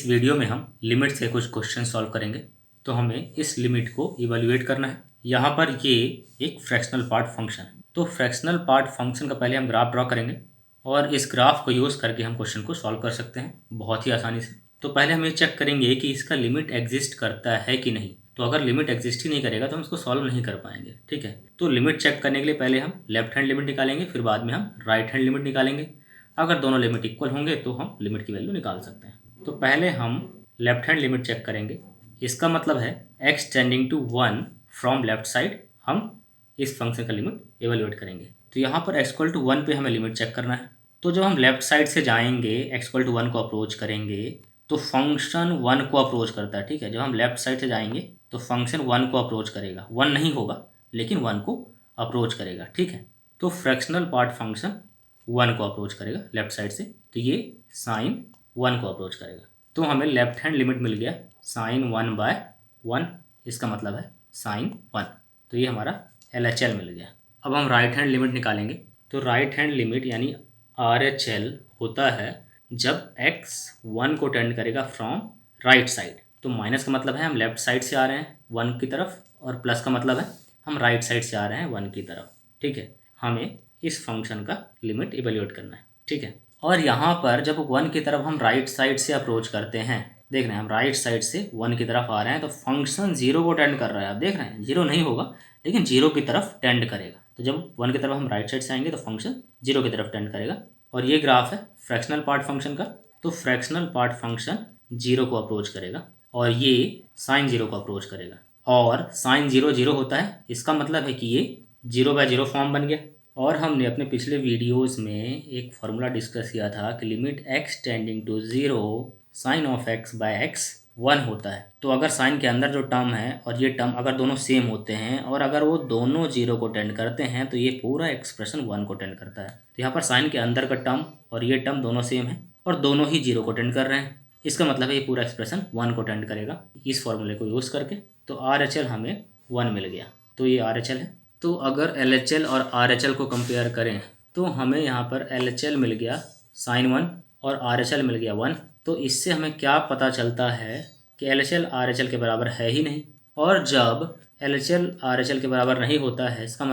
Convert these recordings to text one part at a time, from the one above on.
इस वीडियो में हम लिमिट से कुछ क्वेश्चन सॉल्व करेंगे। तो हमें इस लिमिट को इवैल्यूएट करना है। यहाँ पर ये एक फ्रैक्शनल पार्ट फंक्शन है। तो फ्रैक्शनल पार्ट फंक्शन का पहले हम ग्राफ ड्रॉ करेंगे और इस ग्राफ को यूज़ करके हम क्वेश्चन को सॉल्व कर सकते हैं बहुत ही आसानी से। तो पहले हम ये चेक करेंगे कि इसका लिमिट एग्जिस्ट करता है कि नहीं। तो अगर लिमिट एग्जिस्ट ही नहीं करेगा तो हम इसको सॉल्व नहीं कर पाएंगे। ठीक है, तो लिमिट चेक करने के लिए पहले हम लेफ्ट हैंड लिमिट निकालेंगे, फिर बाद में हम राइट हैंड लिमिट निकालेंगे। अगर दोनों लिमिट इक्वल होंगे तो हम लिमिट की वैल्यू निकाल सकते हैं। तो पहले हम लेफ्ट हैंड लिमिट चेक करेंगे। इसका मतलब है x tending to 1 from left side हम इस फंक्शन का लिमिट एवेल्यूएट करेंगे। तो यहाँ पर x इक्वल टू 1 पे हमें लिमिट चेक करना है। तो जब हम लेफ्ट साइड से जाएंगे x इक्वल टू 1 को अप्रोच करेंगे तो फंक्शन 1 को अप्रोच करता है। ठीक है, जब हम लेफ्ट साइड से जाएंगे तो फंक्शन 1 को अप्रोच करेगा। 1 नहीं होगा लेकिन 1 को अप्रोच करेगा। ठीक है, तो फ्रैक्शनल पार्ट फंक्शन 1 को अप्रोच करेगा लेफ्ट साइड से, तो ये साइन 1 को अप्रोच करेगा। तो हमें लेफ्ट हैंड लिमिट मिल गया साइन 1/1, इसका मतलब है साइन 1। तो ये हमारा LHL मिल गया। अब हम राइट हैंड लिमिट निकालेंगे। तो राइट हैंड लिमिट यानी RHL होता है जब x 1 को टेंड करेगा फ्रॉम राइट साइड। तो माइनस का मतलब है हम लेफ्ट साइड से आ रहे हैं 1 की तरफ, और प्लस का मतलब है हम राइट साइड से आ रहे हैं 1 की तरफ। ठीक है, हमें इस फंक्शन का लिमिट इवेल्यूएट करना है। ठीक है, और यहाँ पर जब 1 की तरफ हम राइट साइड से अप्रोच करते हैं, देख रहे हैं हम राइट साइड से 1 की तरफ आ रहे हैं तो फंक्शन 0 को टेंड कर रहा है। आप देख रहे हैं 0 नहीं होगा लेकिन 0 की तरफ टेंड करेगा। तो जब 1 की तरफ हम राइट साइड से आएंगे तो फंक्शन 0 की तरफ टेंड करेगा। और ये ग्राफ है फ्रैक्शनल पार्ट फंक्शन का। तो फ्रैक्शनल पार्ट फंक्शन 0 को अप्रोच करेगा और ये साइन 0 को अप्रोच करेगा। और साइन 0 0 होता है, इसका मतलब है कि ये 0/0 फॉर्म बन गया। और हमने अपने पिछले वीडियोस में एक फार्मूला डिस्कस किया था कि limit x tending to 0 sine of x/x 1 होता है। तो अगर साइन के अंदर जो टर्म है और ये टर्म अगर दोनों सेम होते हैं और अगर वो दोनों 0 को टेंड करते हैं तो ये पूरा एक्सप्रेशन 1 को टेंड करता है। तो यहाँ पर साइन के अंदर का टर्म और ये टर्म दोनों सेम है और दोनों ही 0 को टेंड कर रहे हैं। इसका मतलब है ये पूरा एक्सप्रेशन 1 को टेंड करेगा इस फॉर्मूले को यूज़ करके। तो RHL हमें 1 मिल गया। तो ये RHL है। तो अगर LHL और RHL को कंपेयर करें तो हमें यहाँ पर LHL मिल गया साइन 1 और RHL मिल गया 1। तो इससे हमें क्या पता चलता है कि LHL RHL के बराबर है ही नहीं। और जब LHL RHL के बराबर नहीं होता है इसका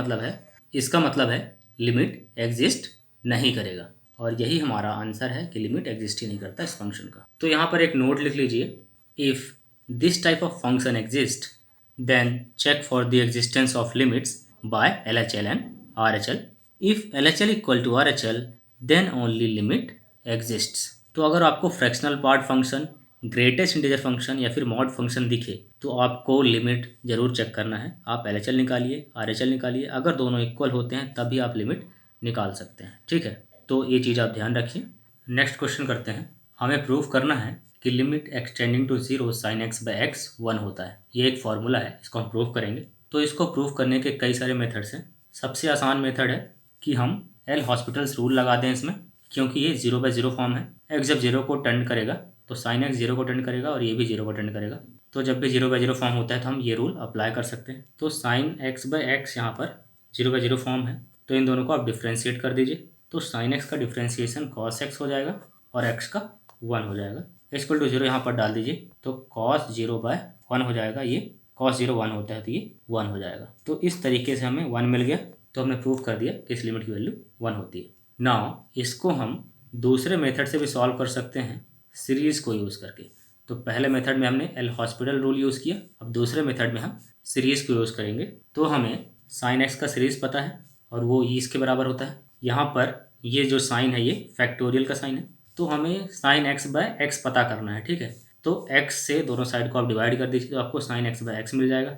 मतलब है लिमिट एग्जिस्ट नहीं करेगा। और यही हमारा आंसर है कि लिमिट एग्जिस्ट ही नहीं करता इस फंक्शन का। तो यहाँ पर एक नोट लिख लीजिए, if this type of function exist then check for the existence of limits by LHL and RHL. If LHL equal to RHL then only limit exists. तो अगर आपको fractional part function, greatest integer function या फिर mod function दिखे तो आपको limit ज़रूर check करना है। आप LHL निकालिए, RHL निकालिए, अगर दोनों इक्वल होते हैं तभी आप लिमिट निकाल सकते हैं। ठीक है, तो ये चीज़ आप ध्यान रखिए। नेक्स्ट क्वेश्चन करते हैं। हमें प्रूव करना है कि limit x tending to 0 sine x/x 1 होता है। ये एक फार्मूला है, इसको हम प्रूव करेंगे। तो इसको प्रूव करने के कई सारे मेथड्स हैं। सबसे आसान मेथड है कि हम एल हॉस्पिटल्स रूल लगा दें इसमें, क्योंकि ये 0/0 फॉर्म है। x जब 0 को टेंड करेगा तो साइन x 0 को टेंड करेगा और ये भी 0 को टेंड करेगा। तो जब भी 0/0 फॉर्म होता है तो हम ये रूल अप्लाई कर सकते हैं। तो साइन x/x यहाँ पर 0/0 फॉर्म है, तो इन दोनों को आप डिफ्रेंशिएट कर दीजिए। तो साइन x का डिफ्रेंशिएशन cos x हो जाएगा और x का 1 हो जाएगा। इक्वल टू 0 यहाँ पर डाल दीजिए तो cos 0/1 हो जाएगा। ये cos 0 1 होता है तो ये 1 हो जाएगा। तो इस तरीके से हमें 1 मिल गया। तो हमने प्रूव कर दिया कि इस लिमिट की वैल्यू 1 होती है। नाउ इसको हम दूसरे मेथड से भी सॉल्व कर सकते हैं सीरीज़ को यूज़ करके। तो पहले मेथड में हमने एल हॉस्पिटल रूल यूज़ किया, अब दूसरे मेथड में हम सीरीज़ को यूज़ करेंगे। तो हमें साइन x का सीरीज़ पता है और वो इसके बराबर होता है। यहाँ पर ये जो साइन है ये फैक्टोरियल का साइन है, तो हमें साइन x/x पता करना है। ठीक है, तो x से दोनों साइड को आप डिवाइड कर दीजिए तो आपको साइन x/x मिल जाएगा।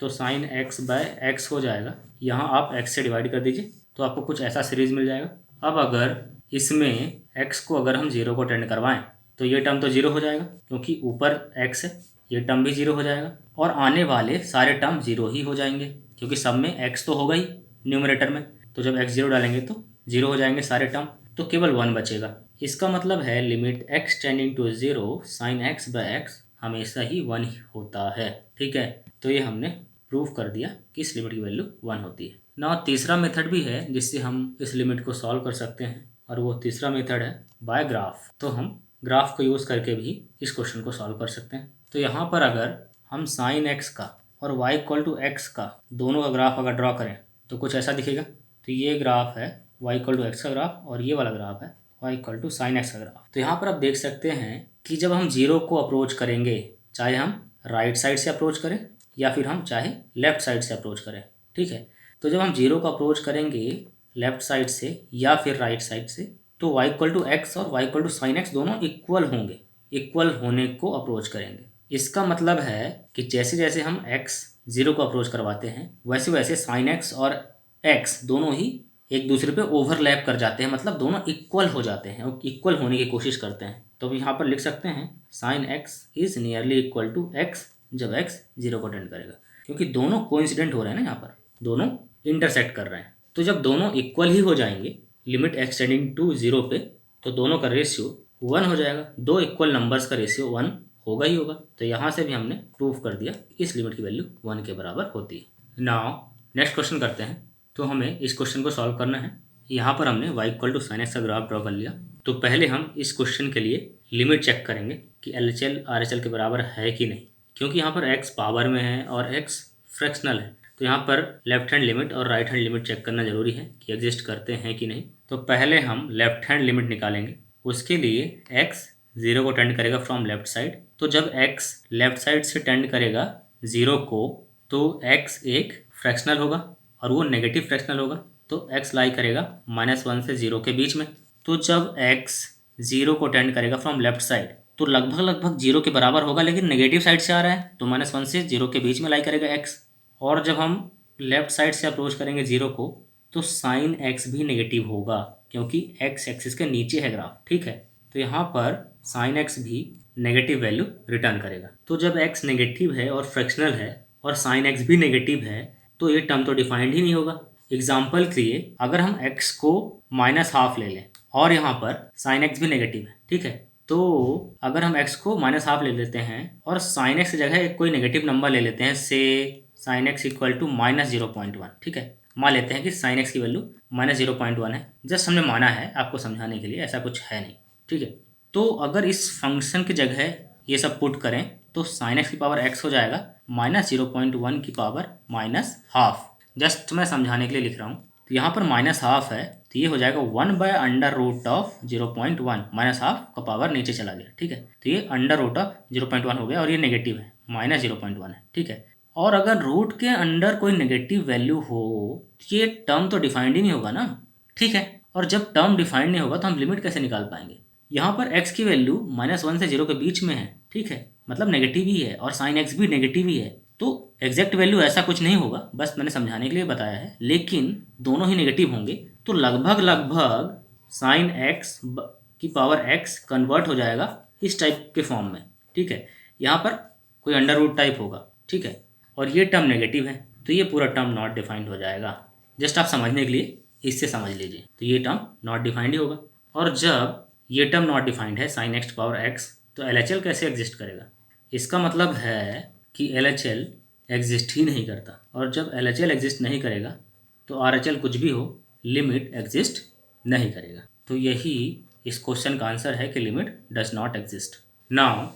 तो साइन x/x हो जाएगा, यहाँ आप x से डिवाइड कर दीजिए तो आपको कुछ ऐसा सीरीज मिल जाएगा। अब अगर इसमें x को अगर हम 0 को टेंड करवाएं तो ये टर्म तो 0 हो जाएगा क्योंकि ऊपर x है, ये टर्म भी 0 हो जाएगा और आने वाले सारे टर्म 0 ही हो जाएंगे क्योंकि सब में x तो होगा ही न्यूमरेटर में। तो जब x 0 डालेंगे तो 0 हो जाएंगे सारे टर्म, तो केवल 1 बचेगा। इसका मतलब है limit x tending to 0 sine x/x हमेशा ही 1 होता है। ठीक है, तो ये हमने प्रूव कर दिया कि इस लिमिट की वैल्यू 1 होती है। ना तीसरा मेथड भी है जिससे हम इस लिमिट को सॉल्व कर सकते हैं और वो तीसरा मेथड है बाय ग्राफ। तो हम ग्राफ को यूज़ करके भी इस क्वेश्चन को सॉल्व कर सकते हैं। तो यहाँ पर अगर हम साइन एक्स का और y इक्वल टू एक्स का दोनों का ग्राफ अगर ड्रॉ करें तो कुछ ऐसा दिखेगा। तो ये ग्राफ है y इक्वल टू एक्स का ग्राफ और ये वाला ग्राफ है y equal to sine x का ग्राफ। तो यहाँ पर आप देख सकते हैं कि जब हम जीरो को अप्रोच करेंगे, चाहे हम राइट साइड से अप्रोच करें या फिर हम चाहे लेफ्ट साइड से अप्रोच करें, ठीक है। तो जब हम जीरो को अप्रोच करेंगे लेफ्ट साइड से या फिर राइट साइड से, तो y इक्वल टू एक्स और y equal to sine x दोनों इक्वल होंगे, इक्वल होने को अप्रोच करेंगे। इसका मतलब है कि जैसे जैसे हम x जीरो को अप्रोच करवाते हैं वैसे वैसे साइन एक्स और x दोनों ही एक दूसरे पे ओवरलैप कर जाते हैं, मतलब दोनों इक्वल हो जाते हैं और इक्वल होने की कोशिश करते हैं। तो यहाँ पर लिख सकते हैं sine x is nearly equal to x जब x जीरो को अटेंड करेगा, क्योंकि दोनों कोइंसिडेंट हो रहे हैं ना, यहाँ पर दोनों इंटरसेक्ट कर रहे हैं। तो जब दोनों इक्वल ही हो जाएंगे लिमिट एक्सटेंडिंग टू जीरो पे, तो दोनों का रेशियो 1 हो जाएगा। दो इक्वल नंबर्स का रेशियो 1 होगा ही होगा। तो यहाँ से भी हमने प्रूव कर दिया इस लिमिट की वैल्यू 1 के बराबर होती है। नाउ नेक्स्ट क्वेश्चन करते हैं। तो हमें इस क्वेश्चन को सॉल्व करना है। यहाँ पर हमने y equal to sine x का ग्राफ ड्रॉ कर लिया। तो पहले हम इस क्वेश्चन के लिए लिमिट चेक करेंगे कि LHL RHL के बराबर है कि नहीं, क्योंकि यहाँ पर x पावर में है और x फ्रैक्शनल है। तो यहाँ पर लेफ्ट हैंड लिमिट और राइट हैंड लिमिट चेक करना जरूरी है कि एग्जिस्ट करते हैं कि नहीं। तो पहले हम लेफ्ट हैंड लिमिट निकालेंगे। उसके लिए x जीरो को टेंड करेगा फ्रॉम लेफ्ट साइड। तो जब x लेफ्ट साइड से टेंड करेगा जीरो को, तो x एक फ्रैक्शनल होगा और वो नेगेटिव फ्रैक्शनल होगा। तो x लाई करेगा -1 से 0 के बीच में। तो जब x जीरो को टेंड करेगा फ्रॉम लेफ्ट साइड, तो लगभग लगभग जीरो के बराबर होगा, लेकिन नेगेटिव साइड से आ रहा है, तो -1 से 0 के बीच में लाई करेगा x। और जब हम लेफ्ट साइड से अप्रोच करेंगे जीरो को, तो साइन x भी नेगेटिव होगा, क्योंकि x एक्सिस के नीचे है ग्राफ, ठीक है। तो यहाँ पर साइन x भी नेगेटिव वैल्यू रिटर्न करेगा। तो जब x नेगेटिव है और फ्रैक्शनल है और साइन x भी नेगेटिव है, तो ये टर्म तो डिफाइंड ही नहीं होगा। एग्जाम्पल के लिए अगर हम x को -12 ले लें और यहाँ पर साइन x भी नेगेटिव है, ठीक है। तो अगर हम x को -12 ले लेते हैं और साइन x की जगह एक कोई नेगेटिव नंबर ले लेते हैं, से साइन x इक्वल टू -0.1, ठीक है। मान लेते हैं कि साइन x की वैल्यू -0.1 है। जस्ट हमने माना है आपको समझाने के लिए, ऐसा कुछ है नहीं, ठीक है। तो अगर इस फंक्शन की जगह ये सब पुट करें तो साइन x की पावर x हो जाएगा -0.1 की पावर -12। जस्ट मैं समझाने के लिए लिख रहा हूँ। तो यहाँ पर -12 है, तो ये हो जाएगा 1/√0.1, -12 का पावर नीचे चला गया, ठीक है। तो ये √0.1 हो गया और ये नेगेटिव है, -0.1 है, ठीक है। और अगर रूट के अंडर कोई नेगेटिव वैल्यू हो, ये टर्म तो डिफाइंड ही नहीं होगा ना, ठीक है। और जब टर्म डिफाइंड नहीं होगा तो हम लिमिट कैसे निकाल पाएंगे। यहाँ पर x की वैल्यू -1 से 0 के बीच में है, ठीक है, मतलब नेगेटिव ही है और साइन x भी नेगेटिव ही है। तो एग्जैक्ट वैल्यू ऐसा कुछ नहीं होगा, बस मैंने समझाने के लिए बताया है। लेकिन दोनों ही नेगेटिव होंगे, तो लगभग लगभग साइन x की पावर x कन्वर्ट हो जाएगा इस टाइप के फॉर्म में, ठीक है। यहाँ पर कोई अंडर रूट टाइप होगा, ठीक है, और ये टर्म नेगेटिव है, तो ये पूरा टर्म नॉट डिफाइंड हो जाएगा। जस्ट आप समझने के लिए इससे समझ लीजिए, तो ये टर्म नॉट डिफाइंड ही होगा। और जब ये टर्म नॉट डिफाइंड है साइन एक्स पावर x, तो LHL कैसे एग्जिस्ट करेगा। इसका मतलब है कि LHL एग्जिस्ट ही नहीं करता, और जब LHL एग्जिस्ट नहीं करेगा तो RHL कुछ भी हो, लिमिट एग्जिस्ट नहीं करेगा। तो यही इस क्वेश्चन का आंसर है कि limit does not exist. Now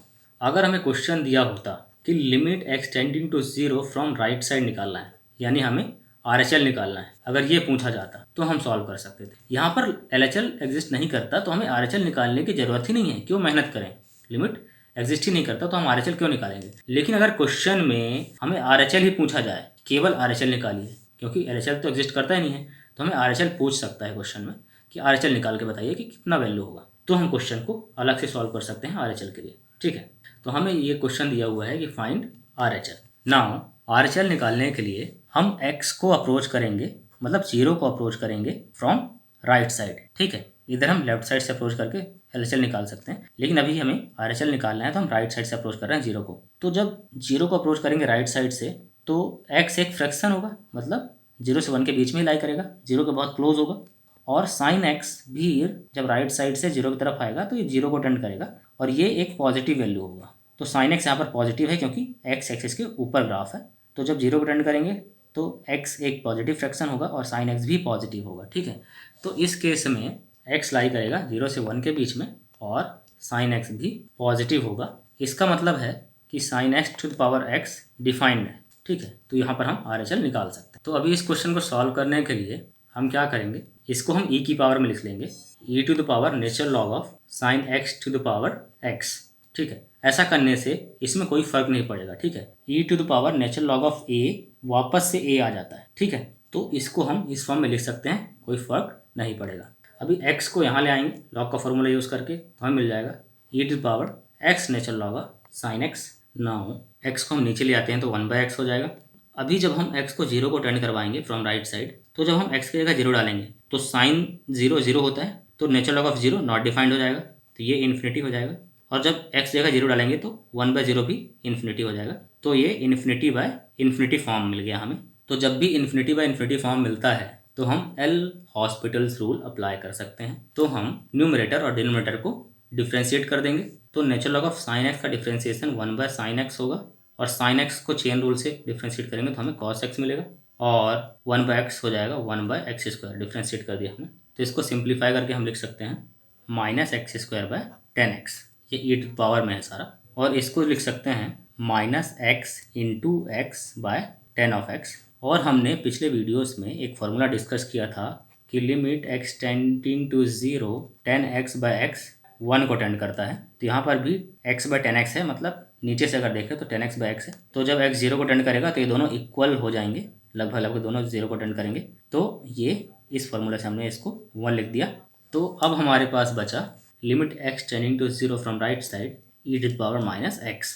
अगर हमें क्वेश्चन दिया होता कि limit x tending to 0 from right side निकालना है, यानी हमें RHL निकालना है, अगर ये पूछा जाता तो हम सॉल्व कर सकते थे। यहाँ पर LHL एग्जिस्ट नहीं करता तो हमें RHL निकालने की ज़रूरत ही नहीं है, क्यों मेहनत करें। लिमिट एग्जिस्ट ही नहीं करता तो हम RHL क्यों निकालेंगे। लेकिन अगर क्वेश्चन में हमें RHL ही पूछा जाए, केवल RHL निकालिए, क्योंकि LHL तो एग्जिस्ट करता ही नहीं है, तो हमें RHL पूछ सकता है क्वेश्चन में कि RHL निकाल के बताइए कि कितना वैल्यू होगा, तो हम क्वेश्चन को अलग से सॉल्व कर सकते हैं RHL के लिए, ठीक है। तो हमें ये क्वेश्चन दिया हुआ है कि फाइंड RHL। नाउ RHL निकालने के लिए हम x को अप्रोच करेंगे, मतलब 0 को अप्रोच करेंगे फ्रॉम राइट साइड, ठीक है। इधर हम लेफ्ट साइड से अप्रोच करके LHL निकाल सकते हैं, लेकिन अभी हमें RHL निकालना है तो हम राइट साइड से अप्रोच कर रहे हैं 0 को। तो जब 0 को अप्रोच करेंगे राइट साइड से, तो x एक फ्रैक्शन होगा, मतलब 0 से 1 के बीच में ही लाई करेगा, 0 के बहुत क्लोज होगा। और साइन x भी जब राइट साइड से 0 की तरफ आएगा तो ये 0 को टेंड करेगा, और ये एक पॉजिटिव वैल्यू होगा। तो साइन x यहाँ पर पॉजिटिव है क्योंकि x एक्सिस के ऊपर ग्राफ है। तो जब 0 को टेंड करेंगे तो x एक पॉजिटिव फ्रैक्शन होगा और साइन x भी पॉजिटिव होगा, ठीक है। तो इस केस में x लाई करेगा 0 से 1 के बीच में और साइन एक्स भी पॉजिटिव होगा। इसका मतलब है कि sine x to the power x defined है, ठीक है। तो यहाँ पर हम RHL निकाल सकते हैं। तो अभी इस क्वेश्चन को सॉल्व करने के लिए हम क्या करेंगे, इसको हम e की पावर में लिख लेंगे, e to the power natural log of sine x to the power x, ठीक है। ऐसा करने से इसमें कोई फर्क नहीं पड़ेगा, ठीक है। e to the power natural log of a वापस से a आ जाता है, ठीक है। तो इसको हम इस फॉर्म में लिख सकते हैं, कोई फर्क नहीं पड़ेगा। अभी x को यहाँ ले आएंगे लॉग का फॉर्मूला यूज़ करके, तो हमें मिल जाएगा e to the power x natural log of sine x. Now x को हम नीचे ले आते हैं तो 1/x हो जाएगा। अभी जब हम x को 0 को टर्न करवाएंगे फ्रॉम राइट साइड, तो जब हम x की जगह 0 डालेंगे तो साइन 0 0 होता है, तो natural log of 0 not defined हो जाएगा, तो ये इन्फिनिटी हो जाएगा। और जब x जगह 0 डालेंगे तो 1/0 भी इन्फिनिटी हो जाएगा, तो ये इन्फिनिटी बाय इन्फिनिटी फॉर्म मिल गया हमें। तो जब भी इन्फिनिटी बाय इन्फिनिटी फॉर्म मिलता है तो हम एल हॉस्पिटल्स रूल अप्लाई कर सकते हैं। तो हम न्यूमरेटर और डिनोमिनेटर को डिफ्रेंशिएट कर देंगे। तो natural log of sine x का डिफ्रेंशिएशन 1/sin x होगा, और साइन एक्स को चेन रूल से डिफ्रेंशिएट करेंगे तो हमें cos x मिलेगा, और 1/x हो जाएगा 1/x²। डिफ्रेंशिएट कर दिया हमने, तो इसको सिंप्लीफाई करके हम लिख सकते हैं -x²/10x। ये e टू पावर में है सारा, और इसको लिख सकते हैं -x×x/10 और हमने पिछले वीडियोस में एक फार्मूला डिस्कस किया था कि limit x tending to 0 10x/x 1 को टेंड करता है। तो यहाँ पर भी x/10x है, मतलब नीचे से अगर देखें तो 10x/x है। तो जब x 0 को टेंड करेगा तो ये दोनों इक्वल हो जाएंगे, लगभग लगभग दोनों 0 को टेंड करेंगे। तो ये इस फार्मूला से हमने इसको 1 लिख दिया। तो अब हमारे पास बचा limit x tending to 0 from right side e to the power -x।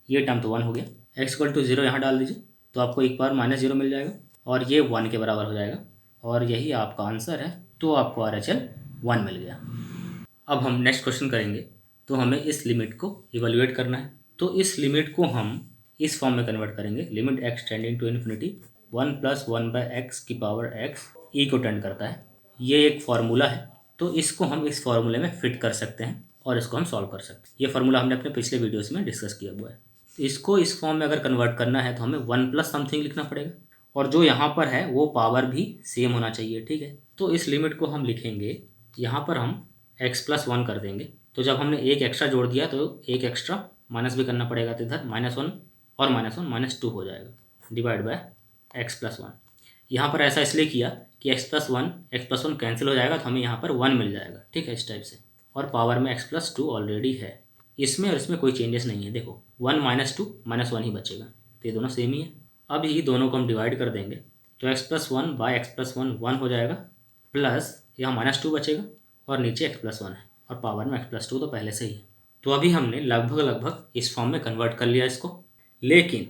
ये टर्म तो 1 हो गया, x इक्वल टू 0 यहाँ डाल दीजिए तो आपको एक पावर -0 मिल जाएगा, और ये 1 के बराबर हो जाएगा, और यही आपका आंसर है। तो आपको RHL 1 मिल गया। अब हम नेक्स्ट क्वेश्चन करेंगे। तो हमें इस लिमिट को इवेल्युएट करना है। तो इस लिमिट को हम इस फॉर्म में कन्वर्ट करेंगे, limit x tending to infinity 1 + 1/x की पावर x e को टेंड करता है। ये एक फार्मूला है, तो इसको हम इस फार्मूले में फिट कर सकते हैं और इसको हम सॉल्व कर सकते हैं। ये फार्मूला हमने अपने पिछले वीडियोस में डिस्कस किया हुआ है। इसको इस फॉर्म में अगर कन्वर्ट करना है तो हमें 1 + समथिंग लिखना पड़ेगा, और जो यहाँ पर है वो पावर भी सेम होना चाहिए, ठीक है। तो इस लिमिट को हम लिखेंगे, यहाँ पर हम x+1 कर देंगे। तो जब हमने एक एक्स्ट्रा जोड़ दिया तो एक एक्स्ट्रा माइनस भी करना पड़ेगा, तो इधर -1 और -1 -2 हो जाएगा, डिवाइड बाय x+1। यहाँ पर ऐसा इसलिए किया कि x+1 कैंसिल हो जाएगा, तो हमें यहाँ पर 1 मिल जाएगा, ठीक है, इस टाइप से। और पावर में x+2 ऑलरेडी है, इसमें और इसमें कोई चेंजेस नहीं है। देखो 1 - 2 -1 ही बचेगा, तो ये दोनों सेम ही है। अब ये दोनों को हम डिवाइड कर देंगे, तो x+1 बाय x+1 1 हो जाएगा, प्लस यहाँ -2 बचेगा, और नीचे x+1 है, और पावर में x+2 तो पहले से ही है। तो अभी हमने लगभग लगभग इस फॉर्म में कन्वर्ट कर लिया इसको, लेकिन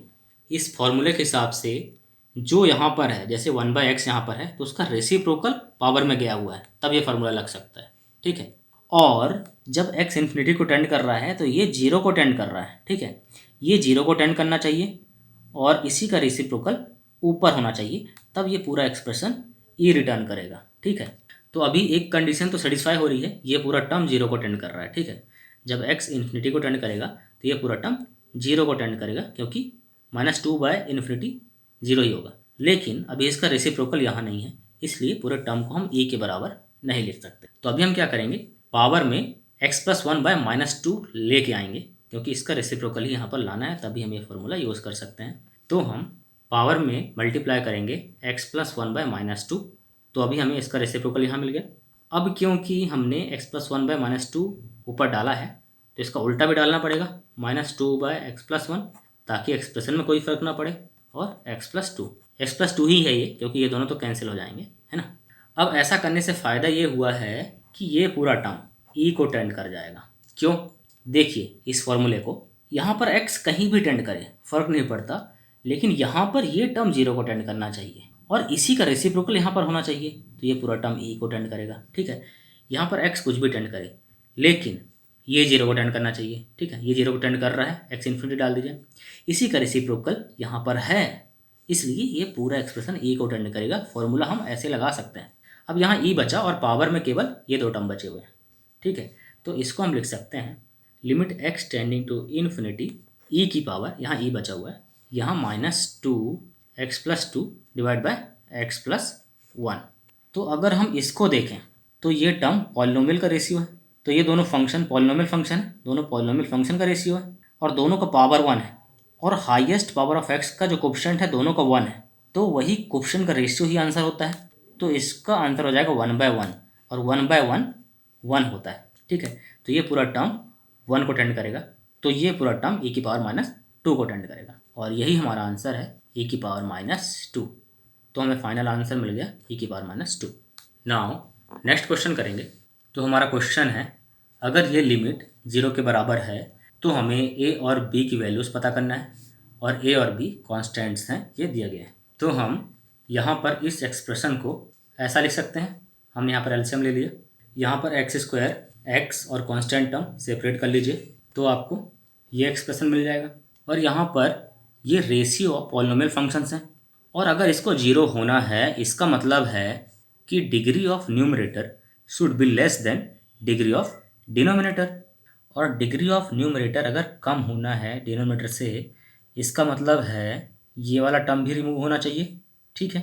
इस फॉर्मूले के हिसाब से जो यहाँ पर है, जैसे 1/x यहाँ पर है तो उसका रेसिप्रोकल पावर में गया हुआ है, तब ये फार्मूला लग सकता है, ठीक है। और जब x इन्फिनिटी को टेंड कर रहा है तो ये 0 को टेंड कर रहा है, ठीक है। ये 0 को टेंड करना चाहिए और इसी का रेसिप्रोकल ऊपर होना चाहिए, तब ये पूरा एक्सप्रेशन ई रिटर्न करेगा, ठीक है। तो अभी एक कंडीशन तो सेटिस्फाई हो रही है, ये पूरा टर्म 0 को टेंड कर रहा है, ठीक है। जब x इन्फिनिटी को टेंड करेगा तो ये पूरा टर्म 0 को टेंड करेगा, क्योंकि -2/∞ 0 ही होगा। लेकिन अभी इसका रेसिप्रोकल यहाँ नहीं है, इसलिए पूरे टर्म को हम e के बराबर नहीं लिख सकते। तो अभी हम क्या करेंगे, पावर में x+1/-2 लेके आएंगे, क्योंकि इसका रेसिप्रोकल ही यहाँ पर लाना है, तभी हम ये फार्मूला यूज़ कर सकते हैं। तो हम पावर में मल्टीप्लाई करेंगे x+1/-2, तो अभी हमें इसका रेसिप्रोकल यहाँ मिल गया। अब क्योंकि हमने x+1/-2 ऊपर डाला है, तो इसका उल्टा भी डालना पड़ेगा, -2/x+1, ताकि एक्सप्रेशन में कोई फर्क ना पड़े, और x+2 ही है ये, क्योंकि ये दोनों तो कैंसिल हो जाएंगे, है ना। अब ऐसा करने से फ़ायदा ये हुआ है कि ये पूरा टर्म e को टेंड कर जाएगा। क्यों, देखिए इस फॉर्मूले को, यहाँ पर x कहीं भी टेंड करे फर्क नहीं पड़ता, लेकिन यहाँ पर ये टर्म 0 को टेंड करना चाहिए, और इसी का रेसिप्रोकल यहाँ पर होना चाहिए, तो ये पूरा टर्म e को टेंड करेगा, ठीक है। यहाँ पर x कुछ भी टेंड करे, लेकिन ये 0 को टेंड करना चाहिए, ठीक है। ये 0 को टेंड कर रहा है, x इन्फिनिटी डाल दीजिए, इसी का रेसिप्रोकल यहाँ पर है, इसलिए ये पूरा एक्सप्रेशन e को टेंड करेगा। फॉर्मूला हम ऐसे लगा सकते हैं। अब यहाँ e बचा और पावर में केवल ये 2 टर्म बचे हुए हैं, ठीक है। तो इसको हम लिख सकते हैं limit x tending to infinity e की पावर, यहाँ e बचा हुआ है, यहाँ -2x+2 डिवाइड बाय x+1। तो अगर हम इसको देखें तो ये टर्म पॉलिनोमियल का रेशियो है, तो ये दोनों फंक्शन पॉलिनोमियल फंक्शन है, दोनों पॉलिनोमियल फंक्शन का रेशियो है और दोनों का पावर 1 है और हाईएस्ट पावर ऑफ एक्स का जो कोफिशिएंट है दोनों का 1 है, तो वही कोफिशिएंट का रेशियो ही आंसर होता है। तो इसका आंसर हो जाएगा 1/1 और 1/1 1 होता है। ठीक है, तो ये पूरा टर्म 1 को टेंड करेगा, तो ये पूरा टर्म e⁻² को टेंड करेगा और यही हमारा आंसर है e⁻²। तो हमें फाइनल आंसर मिल गया e⁻²। नाउ नेक्स्ट क्वेश्चन करेंगे। तो हमारा क्वेश्चन है, अगर ये लिमिट 0 के बराबर है तो हमें a और b की वैल्यूज़ पता करना है और a और b कॉन्स्टेंट्स हैं, ये दिया गया है। तो हम यहाँ पर इस एक्सप्रेशन को ऐसा लिख सकते हैं, हमने यहाँ पर एलसीएम ले लिया, यहाँ पर x² x और कांस्टेंट टर्म सेपरेट कर लीजिए तो आपको ये एक्सप्रेशन मिल जाएगा और यहाँ पर ये रेशियो ऑफ पॉलिनोमियल फंक्शंस हैं और अगर इसको 0 होना है इसका मतलब है कि degree of numerator should be less than degree of denominator और डिग्री ऑफ न्यूमरेटर अगर कम होना है डिनोमिनेटर से इसका मतलब है ये वाला टर्म भी रिमूव होना चाहिए। ठीक है,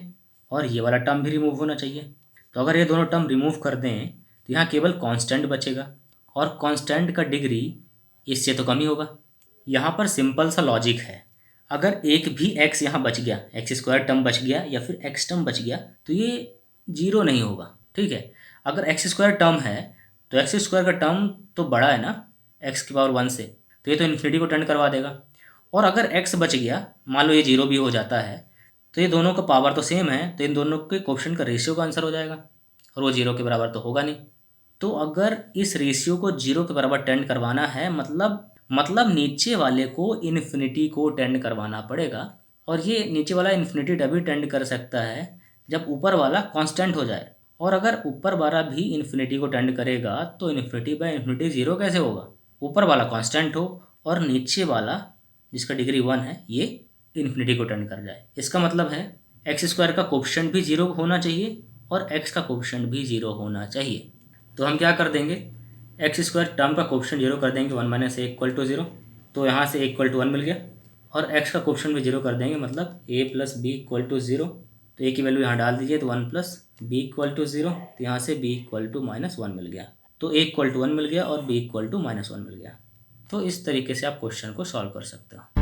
और ये वाला टर्म भी रिमूव होना चाहिए। तो अगर ये दोनों टर्म रिमूव कर दें तो यहाँ केवल कांस्टेंट बचेगा और कांस्टेंट का डिग्री इससे तो कम ही होगा। यहाँ पर सिंपल सा लॉजिक है, अगर एक भी x यहाँ बच गया, x² टर्म बच गया या फिर x टर्म बच गया तो ये 0 नहीं होगा। ठीक है, अगर x² टर्म है तो x² का टर्म तो बड़ा है ना x⁻1 से, तो ये तो इन्फिनिटी को टेंड करवा देगा। और अगर x बच गया, मान लो ये 0 भी हो जाता है, तो ये दोनों का पावर तो सेम है, तो इन दोनों के कोफिशिएंट का रेशियो का आंसर हो जाएगा और वो 0 के बराबर तो होगा नहीं। तो अगर इस रेशियो को 0 के बराबर टेंड करवाना है मतलब नीचे वाले को इन्फिनिटी को टेंड करवाना पड़ेगा और ये नीचे वाला इन्फिनिटी तभी टेंड कर सकता है जब ऊपर वाला कांस्टेंट हो जाए। और अगर ऊपर वाला भी इन्फिनिटी को टेंड करेगा तो इन्फिनिटी 0 कैसे होगा? ऊपर वाला कांस्टेंट हो और नीचे वाला जिसका डिग्री 1 है ये इन्फिनिटी को टेंड कर जाए। इसका मतलब है x² का कोफिशिएंट भी 0 होना चाहिए और x का कोफिशिएंट भी 0 होना चाहिए। तो हम क्या कर देंगे, x² टर्म का कोफिशिएंट 0 कर देंगे, 1 - a = 0, तो यहाँ से a = 1 मिल गया और x का कोफिशिएंट भी 0 कर देंगे, मतलब a + b = 0, तो a की वैल्यू यहाँ डाल दीजिए तो 1 + b = 0, तो यहाँ से b = -1 मिल गया। तो a = 1 मिल गया और b = -1 मिल गया। तो इस तरीके से आप क्वेश्चन को सॉल्व कर सकते हो।